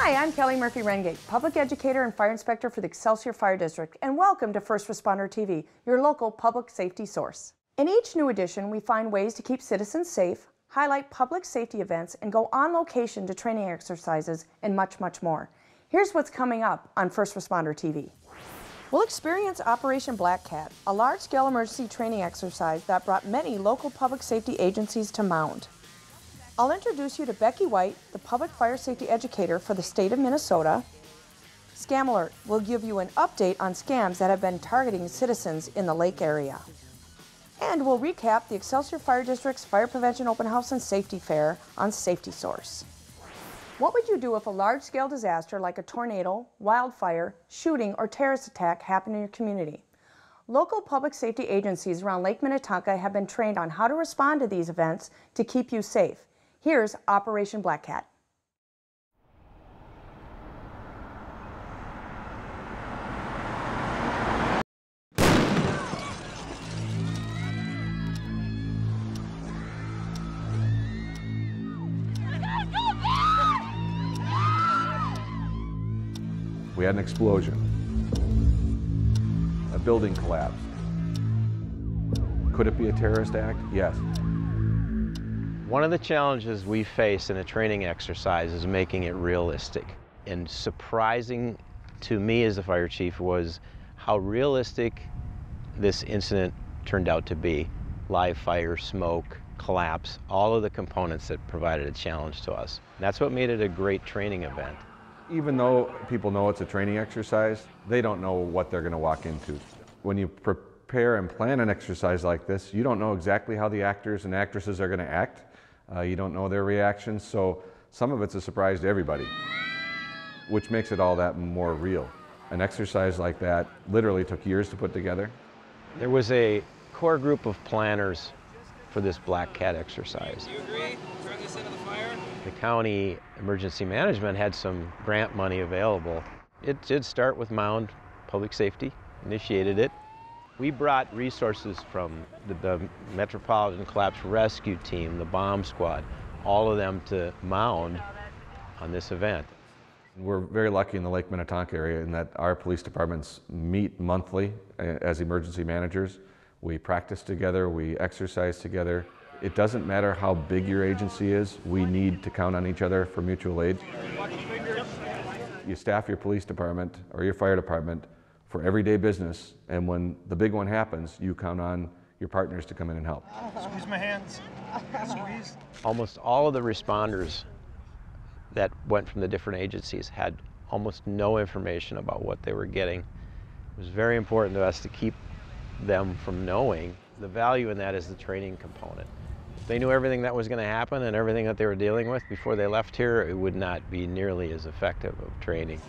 Hi, I'm Kellie Murphy-Ringate, Public Educator and Fire Inspector for the Excelsior Fire District, and welcome to First Responder TV, your local public safety source. In each new edition, we find ways to keep citizens safe, highlight public safety events, and go on location to training exercises, and much, much more. Here's what's coming up on First Responder TV. We'll experience Operation Black Cat, a large-scale emergency training exercise that brought many local public safety agencies to Mound. I'll introduce you to Becki White, the Public Fire Safety Educator for the state of Minnesota. Scam Alert will give you an update on scams that have been targeting citizens in the lake area. And we'll recap the Excelsior Fire District's Fire Prevention Open House and Safety Fair on Safety Source. What would you do if a large-scale disaster like a tornado, wildfire, shooting, or terrorist attack happened in your community? Local public safety agencies around Lake Minnetonka have been trained on how to respond to these events to keep you safe. Here's Operation Black Cat. We had an explosion. A building collapsed. Could it be a terrorist act? Yes. One of the challenges we face in a training exercise is making it realistic. And surprising to me as the fire chief was how realistic this incident turned out to be. Live fire, smoke, collapse, all of the components that provided a challenge to us. That's what made it a great training event. Even though people know it's a training exercise, they don't know what they're going to walk into. When you prepare and plan an exercise like this, you don't know exactly how the actors and actresses are going to act. You don't know their reactions, so some of it's a surprise to everybody, which makes it all that more real. An exercise like that literally took years to put together. There was a core group of planners for this Black Cat exercise. Do you agree? Turn this into the fire? The county emergency management had some grant money available. It did start with Mound Public Safety, initiated it. We brought resources from the Metropolitan Collapse Rescue Team, the bomb squad, all of them to Mound on this event. We're very lucky in the Lake Minnetonka area in that our police departments meet monthly as emergency managers. We practice together, we exercise together. It doesn't matter how big your agency is, we need to count on each other for mutual aid. You staff your police department or your fire department for everyday business, and when the big one happens, you count on your partners to come in and help. Squeeze my hands. Squeeze. Almost all of the responders that went from the different agencies had almost no information about what they were getting. It was very important to us to keep them from knowing. The value in that is the training component. If they knew everything that was going to happen and everything that they were dealing with before they left here, it would not be nearly as effective of training.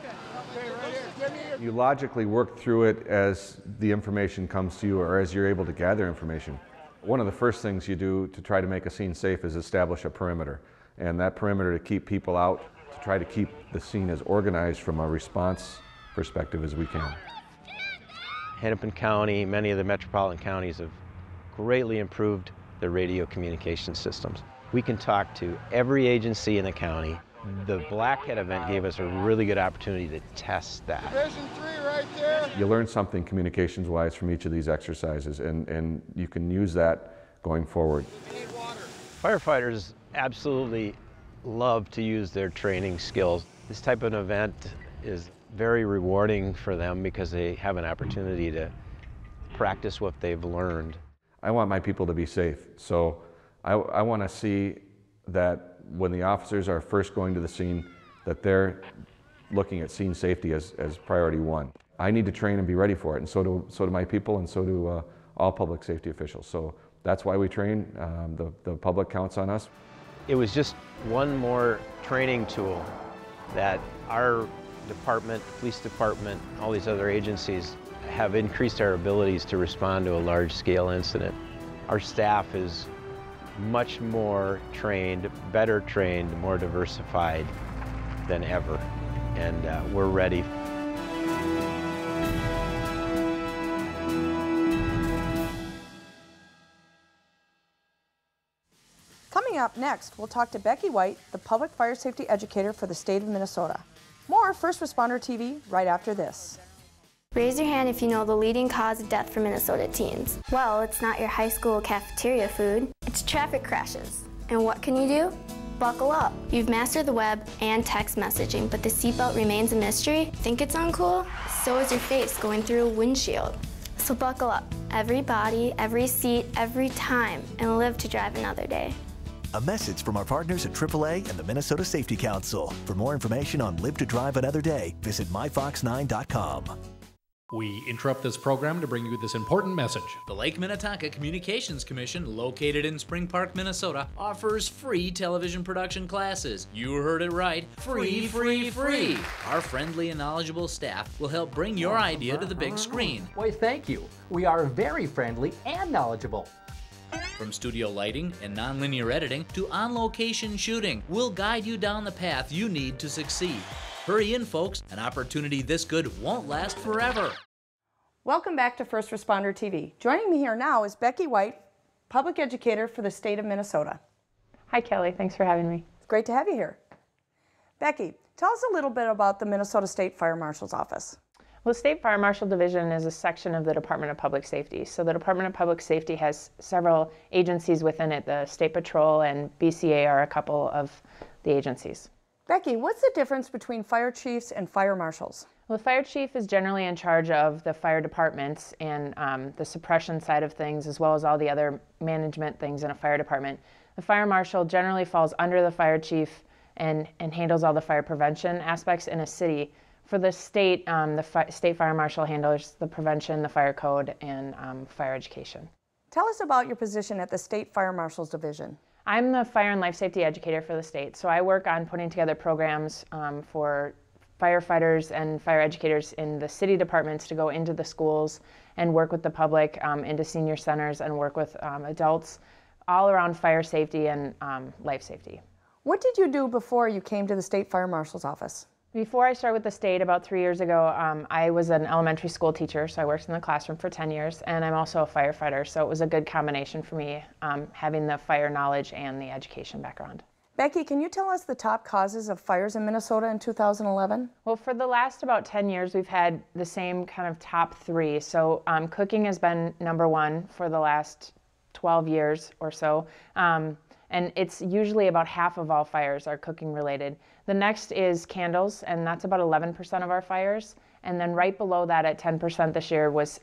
You logically work through it as the information comes to you or as you're able to gather information. One of the first things you do to try to make a scene safe is establish a perimeter. And that perimeter to keep people out, to try to keep the scene as organized from a response perspective as we can. Hennepin County, many of the metropolitan counties have greatly improved their radio communication systems. We can talk to every agency in the county. The Black Cat event gave us a really good opportunity to test that. Division 3 right there. You learn something communications-wise from each of these exercises, and you can use that going forward. Firefighters absolutely love to use their training skills. This type of event is very rewarding for them because they have an opportunity to practice what they've learned. I want my people to be safe, so I want to see that when the officers are first going to the scene, that they're looking at scene safety as priority one. I need to train and be ready for it, and so do my people, and so do all public safety officials. So that's why we train. The public counts on us. It was just one more training tool that our department, police department, all these other agencies have increased our abilities to respond to a large-scale incident. Our staff is much more trained, better trained, more diversified than ever, and we're ready. Coming up next, we'll talk to Becki White, the Public Fire Safety Educator for the state of Minnesota. More First Responder TV right after this. Raise your hand if you know the leading cause of death for Minnesota teens. Well, it's not your high school cafeteria food, it's traffic crashes. And what can you do? Buckle up. You've mastered the web and text messaging, but the seatbelt remains a mystery? Think it's uncool? So is your face going through a windshield. So buckle up. Every body, every seat, every time, and live to drive another day. A message from our partners at AAA and the Minnesota Safety Council. For more information on Live to Drive Another Day, visit myfox9.com. We interrupt this program to bring you this important message. The Lake Minnetonka Communications Commission, located in Spring Park, Minnesota, offers free television production classes. You heard it right. Free, free, free. Our friendly and knowledgeable staff will help bring your idea to the big screen. Why, thank you. We are very friendly and knowledgeable. From studio lighting and nonlinear editing to on-location shooting, we'll guide you down the path you need to succeed. Hurry in, folks. An opportunity this good won't last forever. Welcome back to First Responder TV. Joining me here now is Becki White, public educator for the state of Minnesota. Hi, Kelly. Thanks for having me. It's great to have you here. Becki, tell us a little bit about the Minnesota State Fire Marshal's Office. Well, the State Fire Marshal Division is a section of the Department of Public Safety. So the Department of Public Safety has several agencies within it. The State Patrol and BCA are a couple of the agencies. Becki, what's the difference between fire chiefs and fire marshals? Well, the fire chief is generally in charge of the fire departments and the suppression side of things, as well as all the other management things in a fire department. The fire marshal generally falls under the fire chief and handles all the fire prevention aspects in a city. For the state, state fire marshal handles the prevention, the fire code, and fire education. Tell us about your position at the State Fire Marshal's Division. I'm the fire and life safety educator for the state, so I work on putting together programs for firefighters and fire educators in the city departments to go into the schools and work with the public, into senior centers, and work with adults all around fire safety and life safety. What did you do before you came to the State Fire Marshal's office? Before I started with the state about 3 years ago, I was an elementary school teacher, so I worked in the classroom for 10 years, and I'm also a firefighter, so it was a good combination for me, having the fire knowledge and the education background. Becki, can you tell us the top causes of fires in Minnesota in 2011? Well, for the last about 10 years, we've had the same kind of top three. So cooking has been number one for the last 12 years or so. And it's usually about half of all fires are cooking related. The next is candles, and that's about 11% of our fires. And then right below that at 10% this year was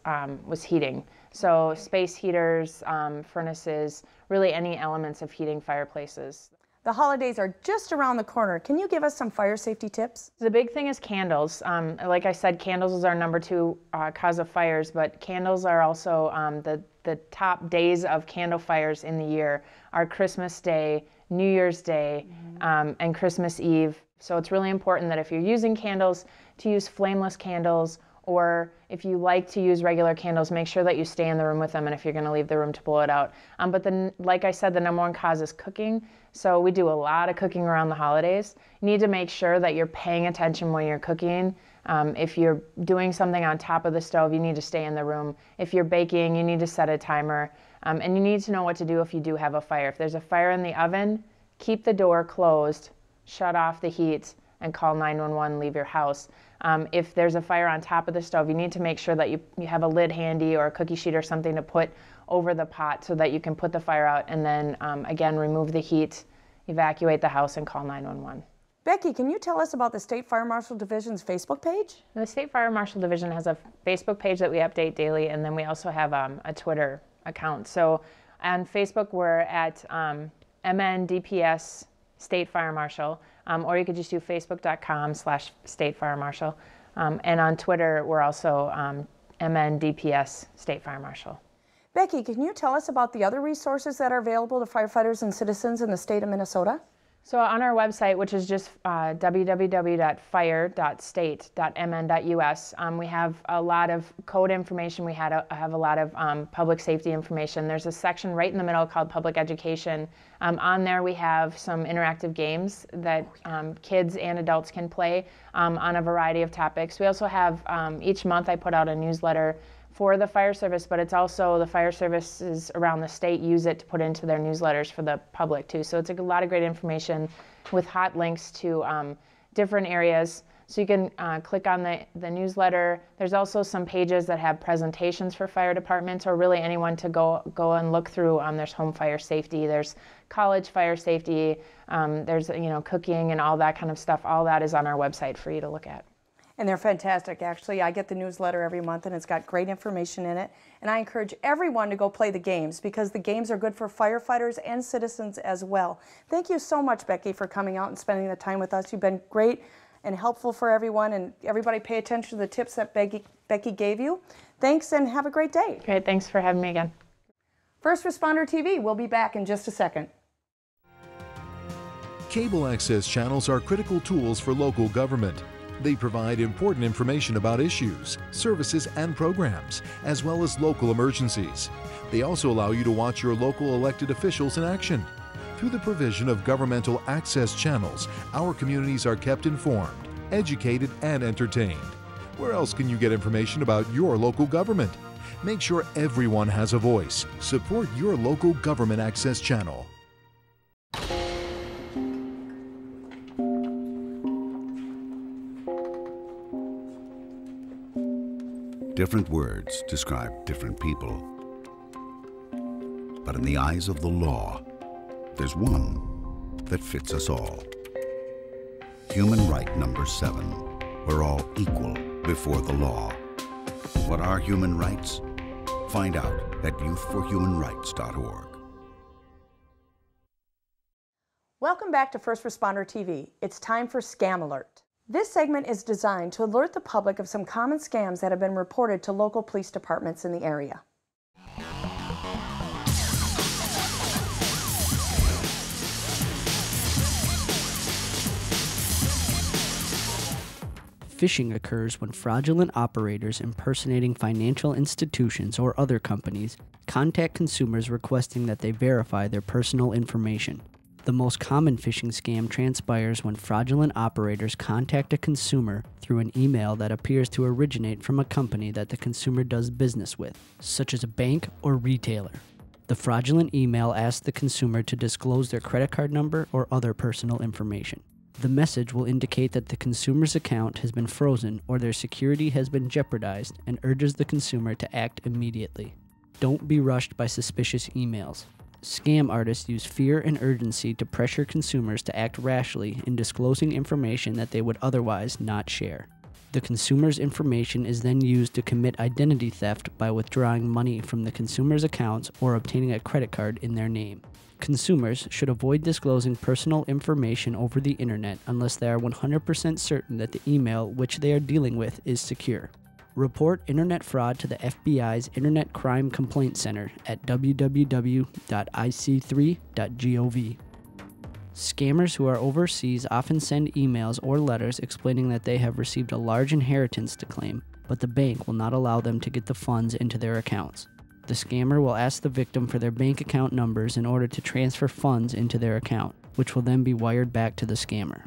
heating. So space heaters, furnaces, really any elements of heating fireplaces. The holidays are just around the corner. Can you give us some fire safety tips? The big thing is candles. Like I said, candles is our number two cause of fires, but candles are also the top days of candle fires in the year are Christmas Day, New Year's Day, and Christmas Eve. So it's really important that if you're using candles, to use flameless candles, or if you like to use regular candles, make sure that you stay in the room with them, and if you're going to leave the room, to blow it out. But then, like I said, the number one cause is cooking. So we do a lot of cooking around the holidays. You need to make sure that you're paying attention when you're cooking. If you're doing something on top of the stove, you need to stay in the room. If you're baking, you need to set a timer. And you need to know what to do if you do have a fire. If there's a fire in the oven, keep the door closed, shut off the heat, and call 911, leave your house. If there's a fire on top of the stove, you need to make sure that you have a lid handy or a cookie sheet or something to put over the pot so that you can put the fire out, and then again, remove the heat, evacuate the house, and call 911. Becki, can you tell us about the State Fire Marshal Division's Facebook page? The State Fire Marshal Division has a Facebook page that we update daily, and then we also have a Twitter account. So on Facebook, we're at MNDPS State Fire Marshal, or you could just do facebook.com/State Fire Marshal. And on Twitter, we're also MNDPS State Fire Marshal. Becki, can you tell us about the other resources that are available to firefighters and citizens in the state of Minnesota? So on our website, which is just www.fire.state.mn.us, we have a lot of code information. We have a lot of public safety information. There's a section right in the middle called Public Education. On there we have some interactive games that kids and adults can play on a variety of topics. We also have, each month I put out a newsletter for the fire service, but it's also the fire services around the state use it to put into their newsletters for the public too. So it's a lot of great information with hot links to different areas. So you can click on the newsletter. There's also some pages that have presentations for fire departments or really anyone to go and look through. There's home fire safety, there's college fire safety, there's cooking and all that kind of stuff. All that is on our website for you to look at. And they're fantastic, actually. I get the newsletter every month, and it's got great information in it. And I encourage everyone to go play the games, because the games are good for firefighters and citizens as well. Thank you so much, Becki, for coming out and spending the time with us. You've been great and helpful for everyone, and everybody pay attention to the tips that Becki gave you. Thanks, and have a great day. Great, thanks for having me again. First Responder TV, we'll be back in just a second. Cable access channels are critical tools for local government. They provide important information about issues, services, and programs, as well as local emergencies. They also allow you to watch your local elected officials in action. Through the provision of governmental access channels, our communities are kept informed, educated, and entertained. Where else can you get information about your local government? Make sure everyone has a voice. Support your local government access channel. Different words describe different people. But in the eyes of the law, there's one that fits us all. Human right number 7. We're all equal before the law. What are human rights? Find out at youthforhumanrights.org. Welcome back to First Responder TV. It's time for Scam Alert. This segment is designed to alert the public of some common scams that have been reported to local police departments in the area. Phishing occurs when fraudulent operators impersonating financial institutions or other companies contact consumers requesting that they verify their personal information. The most common phishing scam transpires when fraudulent operators contact a consumer through an email that appears to originate from a company that the consumer does business with, such as a bank or retailer. The fraudulent email asks the consumer to disclose their credit card number or other personal information. The message will indicate that the consumer's account has been frozen or their security has been jeopardized and urges the consumer to act immediately. Don't be rushed by suspicious emails. Scam artists use fear and urgency to pressure consumers to act rashly in disclosing information that they would otherwise not share. The consumer's information is then used to commit identity theft by withdrawing money from the consumer's accounts or obtaining a credit card in their name. Consumers should avoid disclosing personal information over the internet unless they are 100% certain that the email which they are dealing with is secure. Report internet fraud to the FBI's Internet Crime Complaint Center at www.ic3.gov. Scammers who are overseas often send emails or letters explaining that they have received a large inheritance to claim, but the bank will not allow them to get the funds into their accounts. The scammer will ask the victim for their bank account numbers in order to transfer funds into their account, which will then be wired back to the scammer.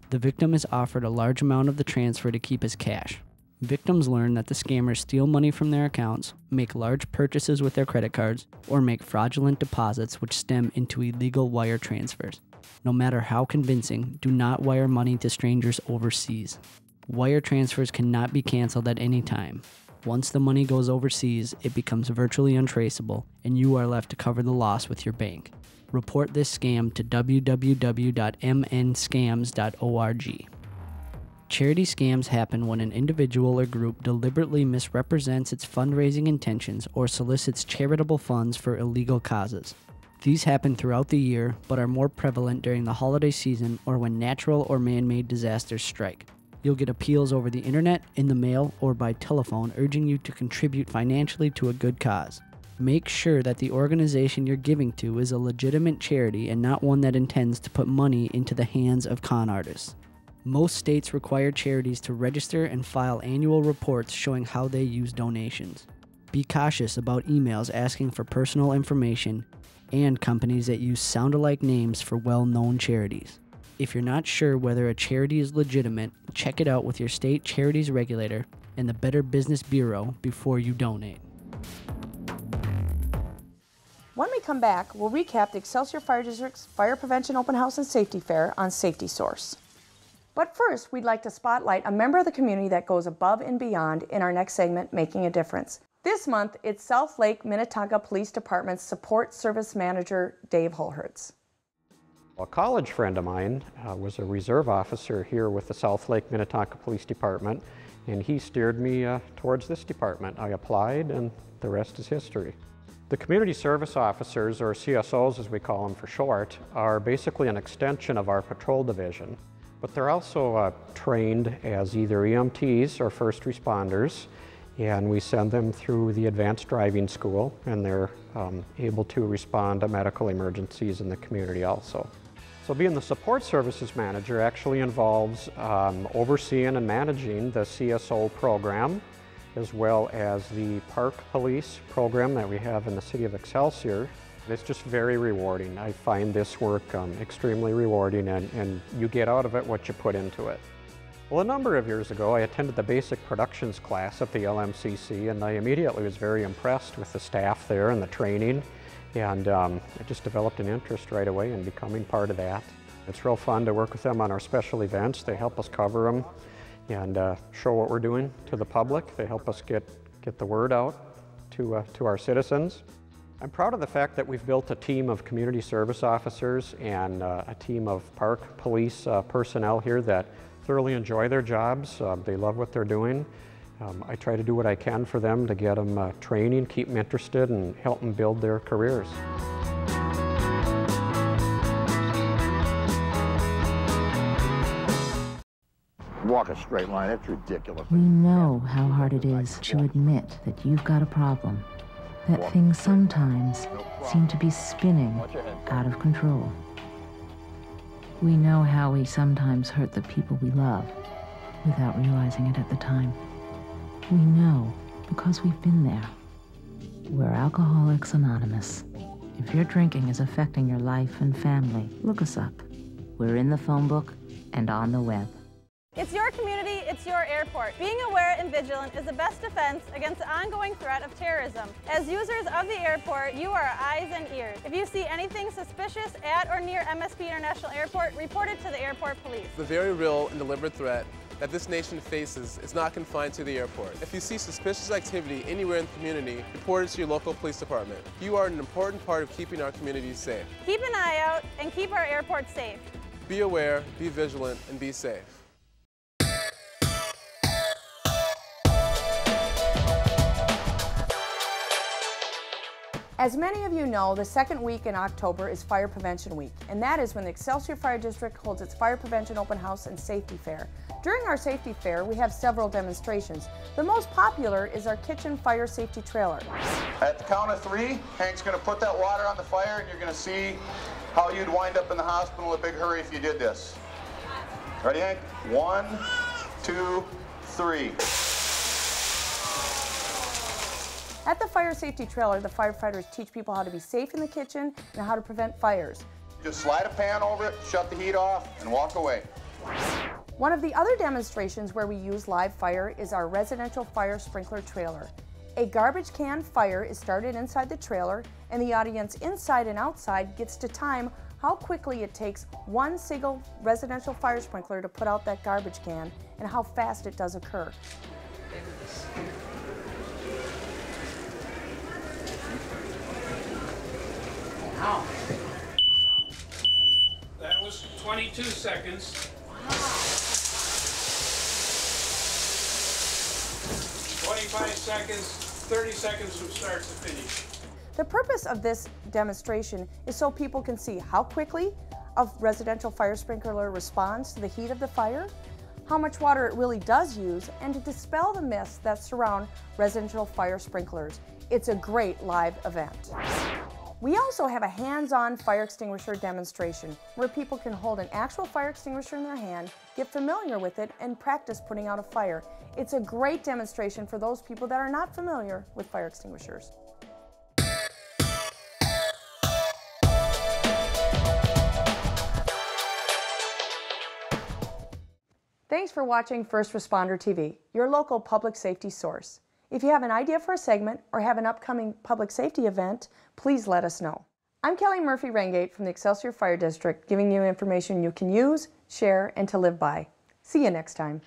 The victim is offered a large amount of the transfer to keep as cash. Victims learn that the scammers steal money from their accounts, make large purchases with their credit cards, or make fraudulent deposits which stem into illegal wire transfers. No matter how convincing, do not wire money to strangers overseas. Wire transfers cannot be canceled at any time. Once the money goes overseas, it becomes virtually untraceable, and you are left to cover the loss with your bank. Report this scam to www.mnscams.org. Charity scams happen when an individual or group deliberately misrepresents its fundraising intentions or solicits charitable funds for illegal causes. These happen throughout the year, but are more prevalent during the holiday season or when natural or man-made disasters strike. You'll get appeals over the internet, in the mail, or by telephone urging you to contribute financially to a good cause. Make sure that the organization you're giving to is a legitimate charity and not one that intends to put money into the hands of con artists. Most states require charities to register and file annual reports showing how they use donations. Be cautious about emails asking for personal information and companies that use sound-alike names for well-known charities. If you're not sure whether a charity is legitimate, check it out with your state charities regulator and the Better Business Bureau before you donate. When we come back, we'll recap the Excelsior Fire District's Fire Prevention Open House and Safety Fair on Safety Source. But first, we'd like to spotlight a member of the community that goes above and beyond in our next segment, Making a Difference. This month, it's South Lake Minnetonka Police Department's Support Service Manager, Dave Hohertz. A college friend of mine was a reserve officer here with the South Lake Minnetonka Police Department, and he steered me towards this department. I applied, and the rest is history. The community service officers, or CSOs as we call them for short, are basically an extension of our patrol division, but they're also trained as either EMTs or first responders, and we send them through the advanced driving school, and they're able to respond to medical emergencies in the community also. So being the support services manager actually involves overseeing and managing the CSO program, as well as the park police program that we have in the city of Excelsior. It's just very rewarding. I find this work extremely rewarding, and you get out of it what you put into it. Well, a number of years ago, I attended the basic productions class at the LMCC, and I immediately was very impressed with the staff there and the training, and I just developed an interest right away in becoming part of that. It's real fun to work with them on our special events. They help us cover them and show what we're doing to the public. They help us get the word out to our citizens. I'm proud of the fact that we've built a team of community service officers and a team of park police personnel here that thoroughly enjoy their jobs. They love what they're doing. I try to do what I can for them to get them training, keep them interested, and help them build their careers. Walk a straight line, that's ridiculous. We know how hard it is to admit that you've got a problem, that things sometimes seem to be spinning out of control. We know how we sometimes hurt the people we love without realizing it at the time. We know because we've been there. We're Alcoholics Anonymous. If your drinking is affecting your life and family, look us up. We're in the phone book and on the web. It's your community, it's your airport. Being aware and vigilant is the best defense against the ongoing threat of terrorism. As users of the airport, you are our eyes and ears. If you see anything suspicious at or near MSP International Airport, report it to the airport police. The very real and deliberate threat that this nation faces is not confined to the airport. If you see suspicious activity anywhere in the community, report it to your local police department. You are an important part of keeping our communities safe. Keep an eye out and keep our airport safe. Be aware, be vigilant, and be safe. As many of you know, the second week in October is Fire Prevention Week, and that is when the Excelsior Fire District holds its Fire Prevention Open House and Safety Fair. During our Safety Fair, we have several demonstrations. The most popular is our kitchen fire safety trailer. At the count of 3, Hank's going to put that water on the fire, and you're going to see how you'd wind up in the hospital in a big hurry if you did this. Ready, Hank? 1, 2, 3. At the fire safety trailer, the firefighters teach people how to be safe in the kitchen and how to prevent fires. Just slide a pan over it, shut the heat off, and walk away. One of the other demonstrations where we use live fire is our residential fire sprinkler trailer. A garbage can fire is started inside the trailer, and the audience inside and outside gets to time how quickly it takes one single residential fire sprinkler to put out that garbage can and how fast it does occur. Wow. That was 22 seconds. Wow. 25 seconds, 30 seconds from start to finish. The purpose of this demonstration is so people can see how quickly a residential fire sprinkler responds to the heat of the fire, how much water it really does use, and to dispel the myths that surround residential fire sprinklers. It's a great live event. We also have a hands-on fire extinguisher demonstration where people can hold an actual fire extinguisher in their hand, get familiar with it, and practice putting out a fire. It's a great demonstration for those people that are not familiar with fire extinguishers. Thanks for watching First Responder TV, your local public safety source. If you have an idea for a segment or have an upcoming public safety event, please let us know. I'm Kellie Murphy-Ringate from the Excelsior Fire District, giving you information you can use, share, and to live by. See you next time.